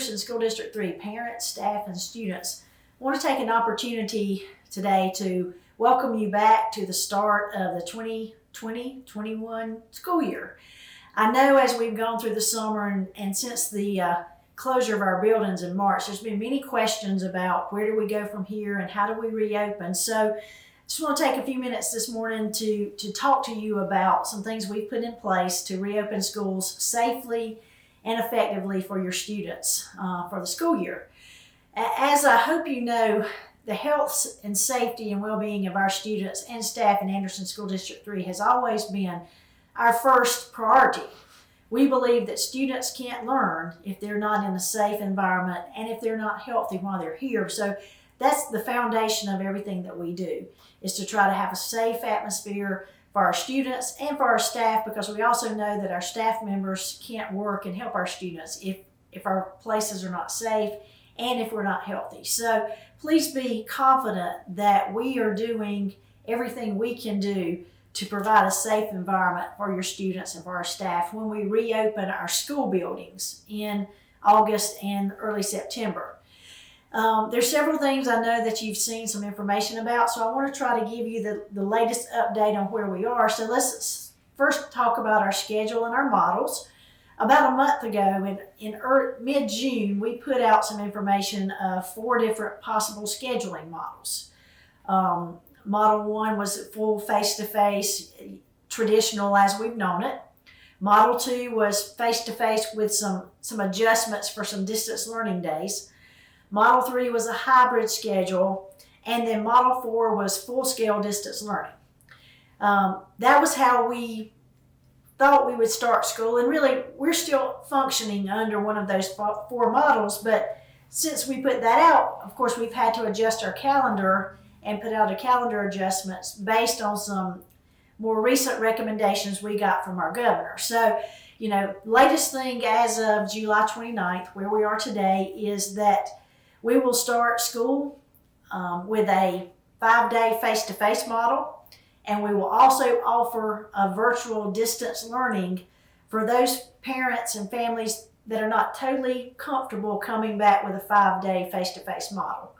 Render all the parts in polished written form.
Anderson School District 3 parents, staff, and students, I want to take an opportunity today to welcome you back to the start of the 2020-21 school year. I know as we've gone through the summer and since the closure of our buildings in March, there's been many questions about where do we go from here and how do we reopen. So I just want to take a few minutes this morning to talk to you about some things we've put in place to reopen schools safely and effectively for your students for the school year. As I hope you know, the health and safety and well-being of our students and staff in Anderson School District 3 has always been our first priority. We believe that students can't learn if they're not in a safe environment and if they're not healthy while they're here. So that's the foundation of everything that we do, is to try to have a safe atmosphere for our students and for our staff, because we also know that our staff members can't work and help our students if our places are not safe and if we're not healthy. So please be confident that we are doing everything we can do to provide a safe environment for your students and for our staff when we reopen our school buildings in August and early September. There's several things I know that you've seen some information about, so I want to try to give you the latest update on where we are. So let's first talk about our schedule and our models. About a month ago, in mid-June, we put out some information of 4 different possible scheduling models. Model 1 was full face-to-face, traditional as we've known it. Model 2 was face-to-face with some adjustments for some distance learning days. Model 3 was a hybrid schedule, and then Model 4 was full-scale distance learning. That was how we thought we would start school, and really we're still functioning under one of those 4 models, but since we put that out, of course, we've had to adjust our calendar and put out a calendar adjustments based on some more recent recommendations we got from our governor. So, latest thing as of July 29th, where we are today, is that we will start school with a 5-day face-to-face model, and we will also offer a virtual distance learning for those parents and families that are not totally comfortable coming back with a 5-day face-to-face model.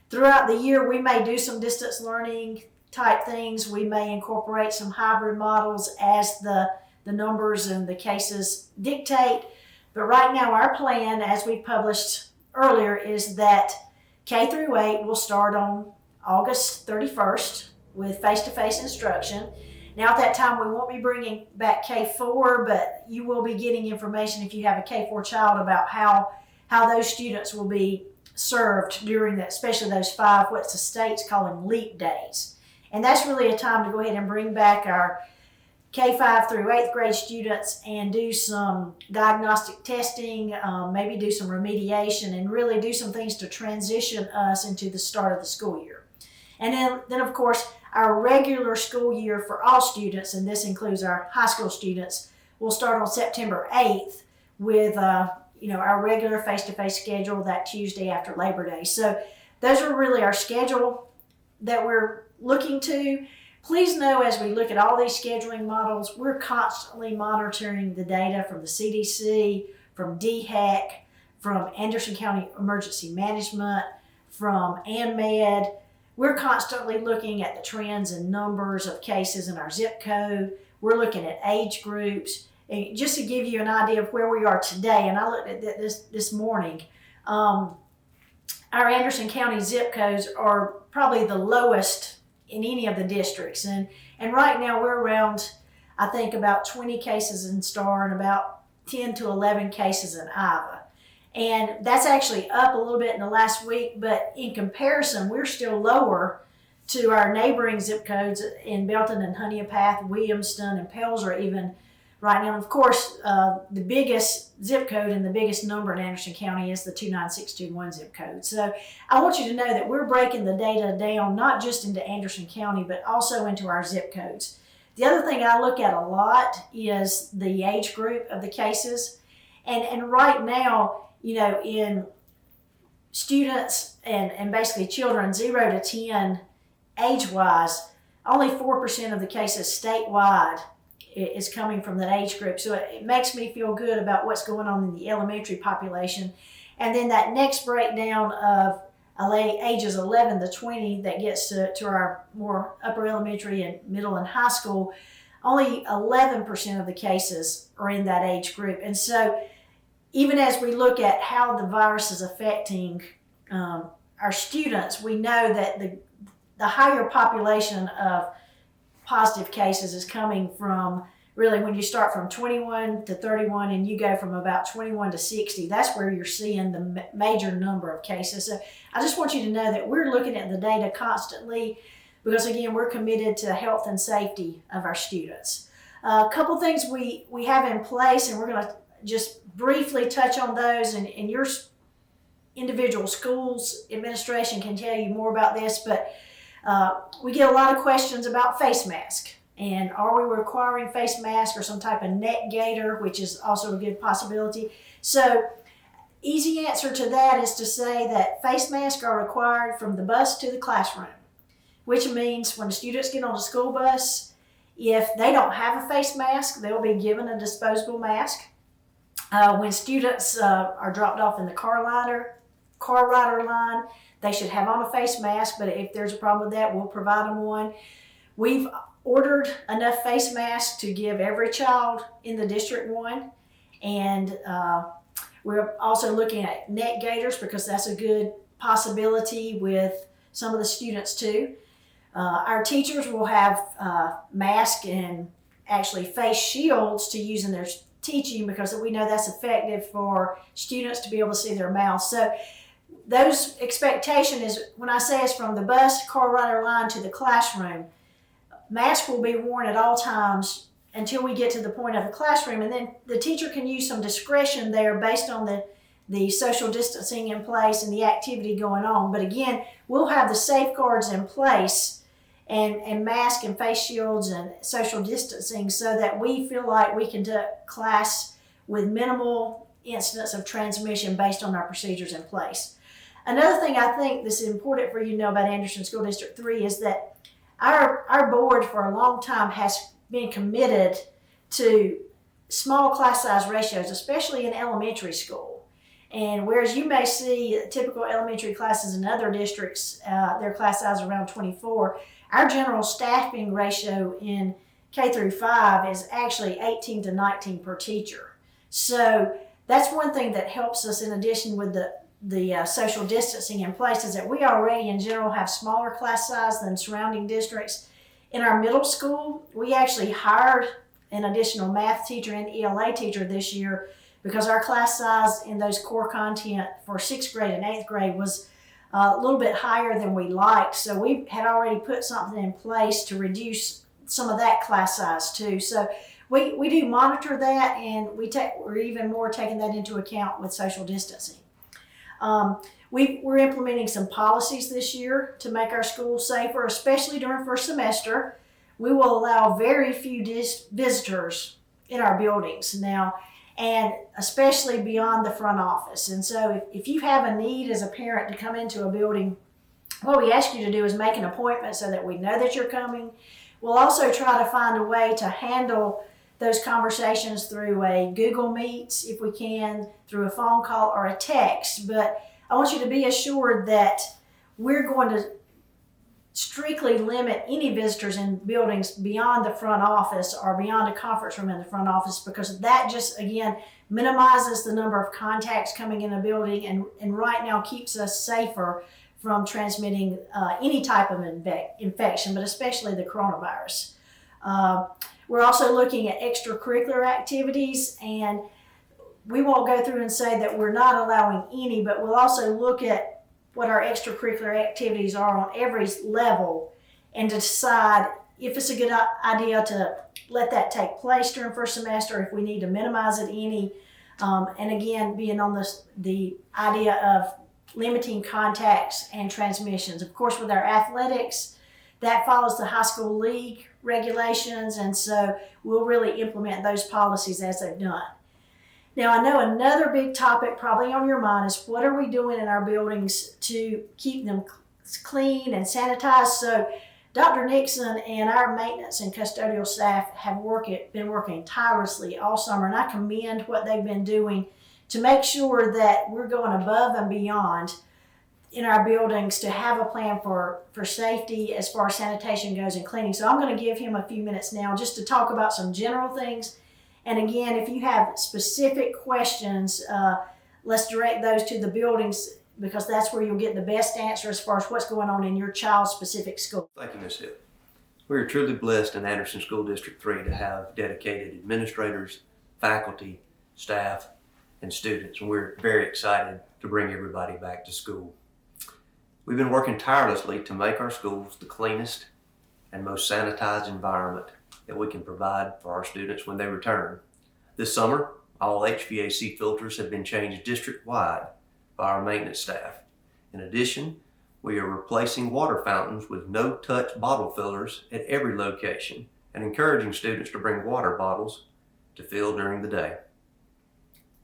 Throughout the year, we may do some distance learning type things. We may incorporate some hybrid models as the numbers and the cases dictate. But right now, our plan, as we published earlier, is that K through 8 will start on August 31st with face-to-face instruction. Now, at that time, we won't be bringing back K4, but you will be getting information if you have a K4 child about how those students will be served during that, especially those 5, what the state's calling leap days. And that's really a time to go ahead and bring back our K5 through 8th grade students and do some diagnostic testing, maybe do some remediation, and really do some things to transition us into the start of the school year. And then of course, our regular school year for all students, and this includes our high school students, will start on September 8th with our regular face-to-face schedule that Tuesday after Labor Day. So those are really our schedule that we're looking to. Please know, as we look at all these scheduling models, we're constantly monitoring the data from the CDC, from DHEC, from Anderson County Emergency Management, from ANMED. We're constantly looking at the trends and numbers of cases in our zip code. We're looking at age groups. And just to give you an idea of where we are today, and I looked at this morning, our Anderson County zip codes are probably the lowest in any of the districts. And right now we're around, I think, about 20 cases in Star and about 10 to 11 cases in Ivy. And that's actually up a little bit in the last week, but in comparison, we're still lower to our neighboring zip codes in Belton and Honeypath, Williamston, and Pels are even right now. Of course, the biggest zip code and the biggest number in Anderson County is the 29621 zip code. So I want you to know that we're breaking the data down, not just into Anderson County, but also into our zip codes. The other thing I look at a lot is the age group of the cases. And right now, in students and basically children 0 to 10 age-wise, only 4% of the cases statewide is coming from that age group. So it makes me feel good about what's going on in the elementary population. And then that next breakdown of ages 11 to 20 that gets to our more upper elementary and middle and high school, only 11% of the cases are in that age group. And so even as we look at how the virus is affecting our students, we know that the higher population of positive cases is coming from really when you start from 21 to 31 and you go from about 21 to 60, that's where you're seeing the major number of cases. So I just want you to know that we're looking at the data constantly because, again, we're committed to health and safety of our students. A couple things we have in place, and we're going to just briefly touch on those, and your individual schools administration can tell you more about this, but we get a lot of questions about face mask. And are we requiring face mask or some type of neck gaiter, which is also a good possibility? So easy answer to that is to say that face masks are required from the bus to the classroom, which means when the students get on the school bus, if they don't have a face mask, they'll be given a disposable mask. When students are dropped off in the car rider line, they should have on a face mask, but if there's a problem with that, we'll provide them one. We've ordered enough face masks to give every child in the district one, and we're also looking at neck gaiters because that's a good possibility with some of the students too. Our teachers will have masks and actually face shields to use in their teaching because we know that's effective for students to be able to see their mouth. So those expectation is, when I say it's from the bus, car rider line to the classroom, masks will be worn at all times until we get to the point of the classroom, and then the teacher can use some discretion there based on the social distancing in place and the activity going on. But again, we'll have the safeguards in place and mask and face shields and social distancing so that we feel like we can do class with minimal incidents of transmission based on our procedures in place. Another thing I think that's important for you to know about Anderson School District 3 is that our board for a long time has been committed to small class size ratios, especially in elementary school. And whereas you may see typical elementary classes in other districts, their class size around 24, our general staffing ratio in K through 5 is actually 18 to 19 per teacher. So that's one thing that helps us, in addition with the social distancing in place, is that we already in general have smaller class size than surrounding districts. In our middle school, we actually hired an additional math teacher and ELA teacher this year because our class size in those core content for 6th grade and 8th grade was a little bit higher than we liked. So we had already put something in place to reduce some of that class size too. So we do monitor that, and we're even more taking that into account with social distancing. We're implementing some policies this year to make our schools safer, especially during first semester. We will allow very few visitors in our buildings now, and especially beyond the front office. And so if you have a need as a parent to come into a building, what we ask you to do is make an appointment so that we know that you're coming. We'll also try to find a way to handle those conversations through a Google Meets, if we can, through a phone call or a text. But I want you to be assured that we're going to strictly limit any visitors in buildings beyond the front office or beyond a conference room in the front office, because that just, again, minimizes the number of contacts coming in a building and right now keeps us safer from transmitting any type of infection, but especially the coronavirus. We're also looking at extracurricular activities, and we won't go through and say that we're not allowing any, but we'll also look at what our extracurricular activities are on every level and to decide if it's a good idea to let that take place during first semester, if we need to minimize it any. And again, being on the idea of limiting contacts and transmissions. Of course, with our athletics, that follows the high school league regulations, and so we'll really implement those policies as they've done. Now, I know another big topic probably on your mind is what are we doing in our buildings to keep them clean and sanitized? So Dr. Nixon and our maintenance and custodial staff have been working tirelessly all summer, and I commend what they've been doing to make sure that we're going above and beyond in our buildings to have a plan for safety as far as sanitation goes and cleaning. So I'm going to give him a few minutes now just to talk about some general things. And again, if you have specific questions, let's direct those to the buildings, because that's where you'll get the best answer as far as what's going on in your child's specific school. Thank you, Ms. Hipp. We are truly blessed in Anderson School District 3 to have dedicated administrators, faculty, staff, and students, and we're very excited to bring everybody back to school. We've been working tirelessly to make our schools the cleanest and most sanitized environment that we can provide for our students when they return. This summer, all HVAC filters have been changed district-wide by our maintenance staff. In addition, we are replacing water fountains with no-touch bottle fillers at every location and encouraging students to bring water bottles to fill during the day.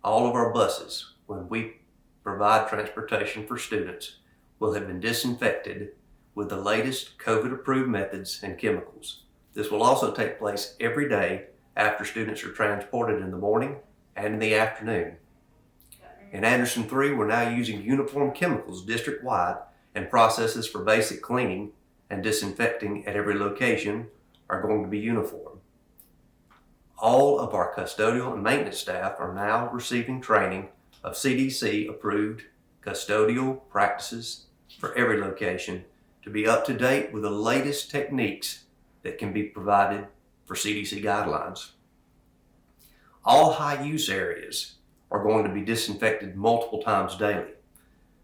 All of our buses, when we provide transportation for students, will have been disinfected with the latest COVID-approved methods and chemicals. This will also take place every day after students are transported in the morning and in the afternoon. In Anderson 3, we're now using uniform chemicals district-wide, and processes for basic cleaning and disinfecting at every location are going to be uniform. All of our custodial and maintenance staff are now receiving training of CDC-approved custodial practices for every location to be up to date with the latest techniques that can be provided for CDC guidelines. All high-use areas are going to be disinfected multiple times daily.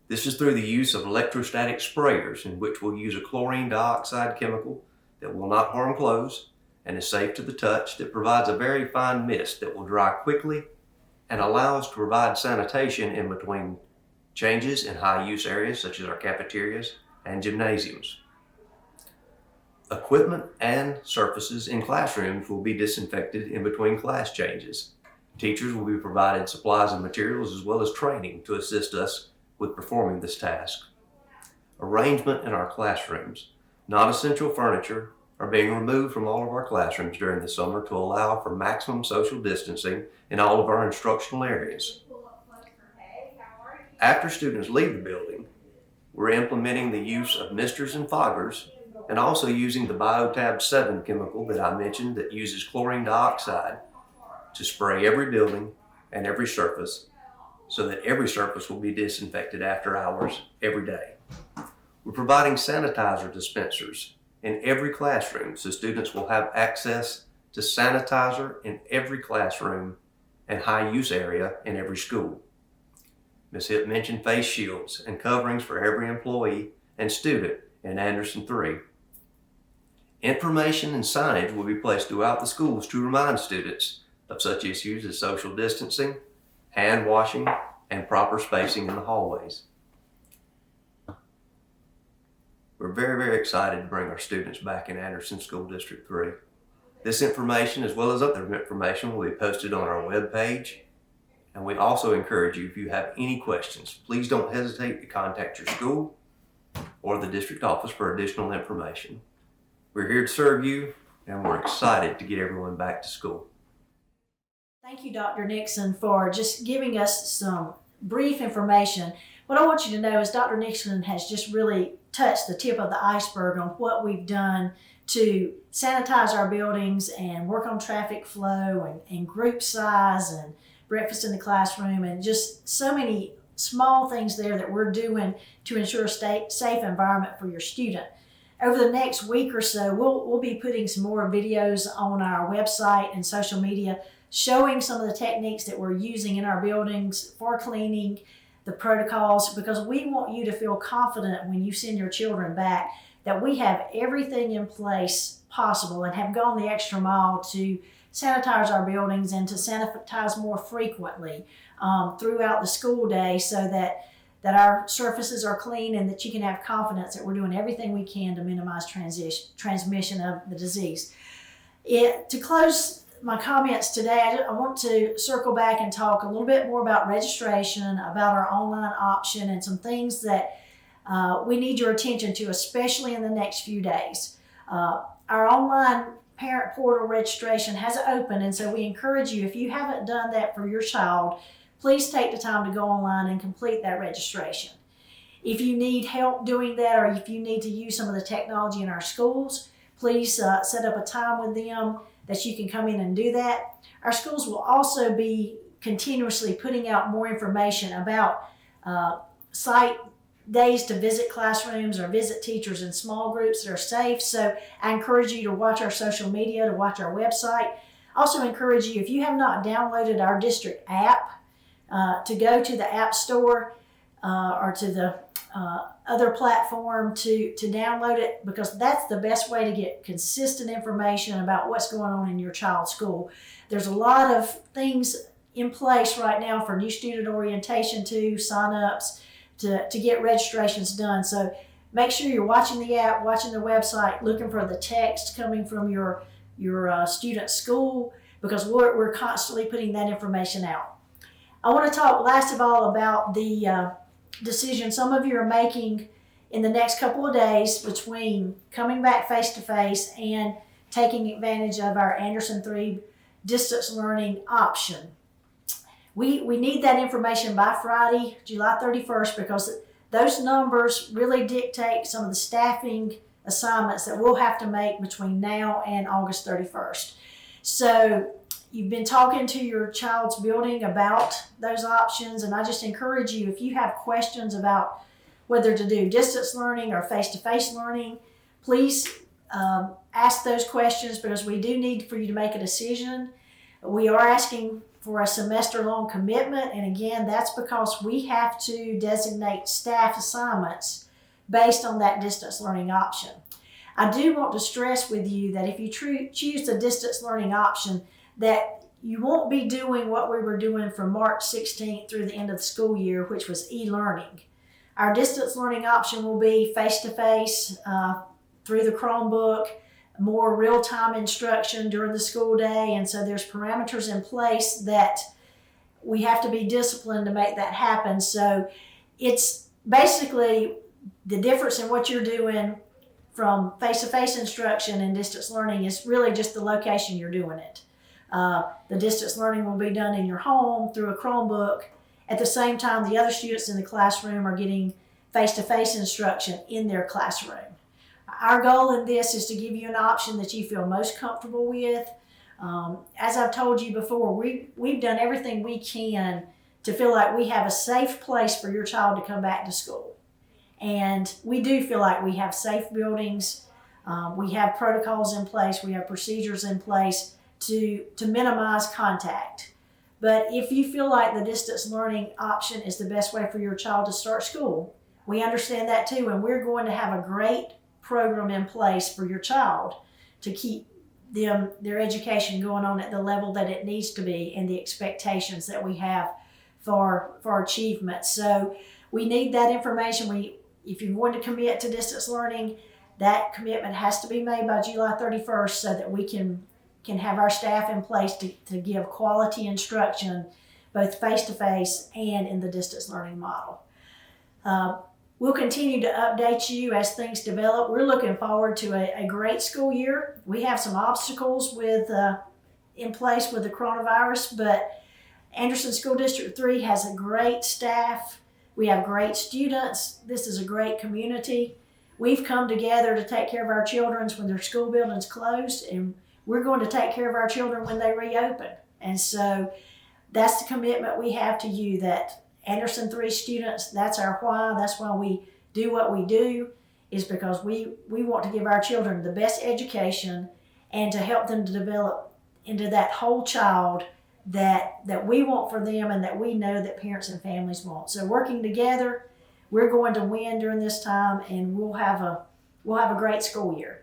This is through the use of electrostatic sprayers, in which we'll use a chlorine dioxide chemical that will not harm clothes and is safe to the touch, that provides a very fine mist that will dry quickly and allow us to provide sanitation in between changes in high-use areas such as our cafeterias and gymnasiums. Equipment and surfaces in classrooms will be disinfected in between class changes. Teachers will be provided supplies and materials as well as training to assist us with performing this task. Arrangement in our classrooms. Non-essential furniture are being removed from all of our classrooms during the summer to allow for maximum social distancing in all of our instructional areas. After students leave the building, we're implementing the use of misters and foggers, and also using the BioTab 7 chemical that I mentioned that uses chlorine dioxide to spray every building and every surface, so that every surface will be disinfected after hours every day. We're providing sanitizer dispensers in every classroom, so students will have access to sanitizer in every classroom and high-use area in every school. Ms. Hipp mentioned face shields and coverings for every employee and student in Anderson 3. Information and signage will be placed throughout the schools to remind students of such issues as social distancing, hand washing, and proper spacing in the hallways. We're very excited to bring our students back in Anderson School District 3. This information, as well as other information, will be posted on our webpage. And we also encourage you, if you have any questions, please don't hesitate to contact your school or the district office for additional information. We're here to serve you, and we're excited to get everyone back to school. Thank you, Dr. Nixon, for just giving us some brief information. What I want you to know is Dr. Nixon has just really touched the tip of the iceberg on what we've done to sanitize our buildings and work on traffic flow and group size and breakfast in the classroom, and just so many small things there that we're doing to ensure a safe environment for your student. Over the next week or so, we'll be putting some more videos on our website and social media showing some of the techniques that we're using in our buildings for cleaning, the protocols, because we want you to feel confident when you send your children back that we have everything in place possible and have gone the extra mile to sanitize our buildings and to sanitize more frequently throughout the school day, so that our surfaces are clean and that you can have confidence that we're doing everything we can to minimize transmission of the disease. To close my comments today, I want to circle back and talk a little bit more about registration, about our online option, and some things that we need your attention to, especially in the next few days. Our online parent portal registration has opened, and so we encourage you, if you haven't done that for your child, please take the time to go online and complete that registration. If you need help doing that, or if you need to use some of the technology in our schools, please set up a time with them that you can come in and do that. Our schools will also be continuously putting out more information about site days to visit classrooms or visit teachers in small groups that are safe. So I encourage you to watch our social media, to watch our website. Also encourage you, if you have not downloaded our district app, to go to the App Store or to the other platform to download it, because that's the best way to get consistent information about what's going on in your child's school. There's a lot of things in place right now for new student orientation to sign-ups, to get registrations done. So make sure you're watching the app, watching the website, looking for the text coming from your student school, because we're constantly putting that information out. I want to talk last of all about the decision some of you are making in the next couple of days between coming back face-to-face and taking advantage of our Anderson 3 distance learning option. We need that information by Friday, July 31st, because those numbers really dictate some of the staffing assignments that we'll have to make between now and August 31st. So you've been talking to your child's building about those options, and I just encourage you, if you have questions about whether to do distance learning or face-to-face learning, please ask those questions, because we do need for you to make a decision. We are asking for a semester-long commitment, and again, that's because we have to designate staff assignments based on that distance learning option. I do want to stress with you that if you choose the distance learning option, that you won't be doing what we were doing from March 16th through the end of the school year, which was e-learning. Our distance learning option will be face-to-face through the Chromebook, more real-time instruction during the school day, and so there's parameters in place that we have to be disciplined to make that happen. So it's basically the difference in what you're doing from face-to-face instruction and distance learning is really just the location you're doing it. The distance learning will be done in your home through a Chromebook. At the same time, the other students in the classroom are getting face-to-face instruction in their classroom. Our goal in this is to give you an option that you feel most comfortable with. As I've told you before, we've done everything we can to feel like we have a safe place for your child to come back to school. And we do feel like we have safe buildings. We have protocols in place. We have procedures in place to minimize contact. But if you feel like the distance learning option is the best way for your child to start school, we understand that too, and we're going to have a great program in place for your child to keep their education going on at the level that it needs to be and the expectations that we have for achievement. So we need that information. If you're going to commit to distance learning, that commitment has to be made by July 31st so that we can have our staff in place to give quality instruction both face-to-face and in the distance learning model. We'll continue to update you as things develop. We're looking forward to a great school year. We have some obstacles in place with the coronavirus, but Anderson School District 3 has a great staff. We have great students. This is a great community. We've come together to take care of our children when their school building's closed, and we're going to take care of our children when they reopen. And so that's the commitment we have to you, that Anderson 3 students, that's our why. That's why we do what we do, is because we want to give our children the best education and to help them to develop into that whole child that we want for them and that we know that parents and families want. So working together, we're going to win during this time, and we'll have a great school year.